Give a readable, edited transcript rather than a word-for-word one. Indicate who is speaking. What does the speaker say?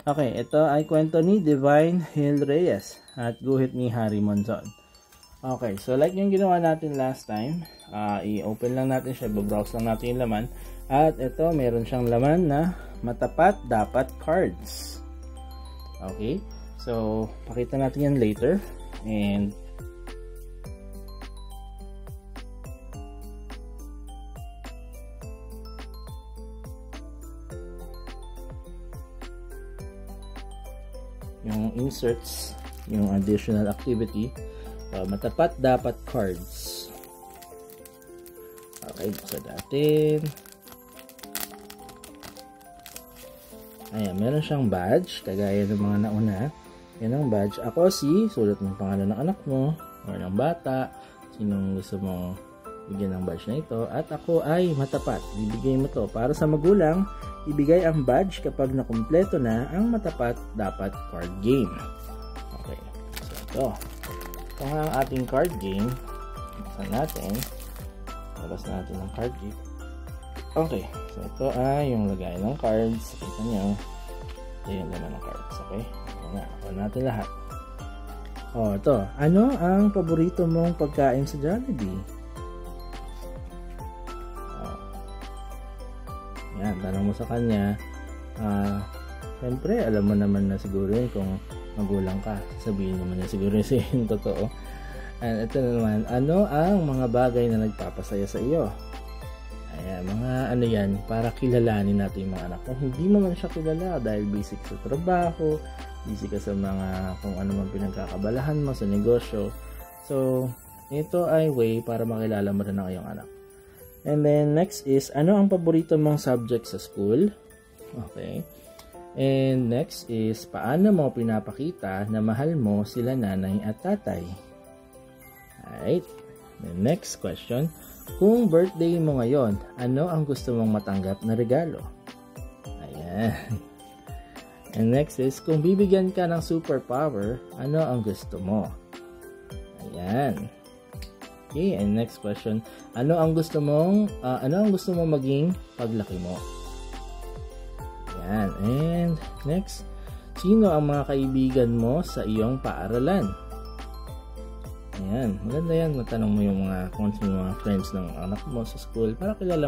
Speaker 1: Okay, ito ay kwento ni Divine Hill Reyes at guhit ni Harry Monzon. Okay, so like yung ginawa natin last time, i-open lang natin siya, browse lang natin yung laman. At ito, meron siyang laman na matapat dapat cards. Okay, so pakita natin yan later. And yung inserts, yung additional activity, matapat dapat cards. Okay, buksan natin. Ayan, meron siyang badge, kagaya ng mga nauna. Yan ang badge. Ako sulat ng pangalan ng anak mo, or ng bata, sinong gusto mong bigyan ng badge na ito. At ako ay matapat, bibigay mo to. Para sa magulang, ibigay ang badge kapag nakumpleto na ang matapat dapat card game. Okay, so ito. Ito nga ang ating card game. Buksan natin. Labas natin ang card game. Okay, so ito ay yung lagay ng cards. Kita nyo. Ito yung laman ng cards. Okay, ito nga. Ako natin lahat. Oh, ito. Ano ang paborito mong pagkain sa Jollibee? Yan, tanong mo sa kanya. Siyempre, alam mo naman na siguro yun kung magulang ka. Sabihin naman niya siguro yung totoo. And ito naman, ano ang mga bagay na nagpapasaya sa iyo? Ayan, mga ano yan, para kilalanin natin yung mga anak. Kung hindi mo man siya kilala dahil busy ka sa trabaho, busy ka sa mga kung ano man pinagkakabalahan mo sa negosyo. So, ito ay way para makilala mo rin ang iyong anak. And then next is, ano ang paborito mong subject sa school? Okay. And next is, paano mo pinapakita na mahal mo sila nanay at tatay? Alright. The next question, kung birthday mo ngayon, ano ang gusto mong matanggap na regalo? Ayan. And next is, kung bibigyan ka ng superpower, ano ang gusto mo? Ayan. Okay, and next question, ano ang gusto mong maging paglaki mo? Ayan. And next, sino ang mga kaibigan mo sa iyong paaralan? Ayan, maganda yan. Matanong mo yung mga kung sino mga friends ng anak mo sa school para kilala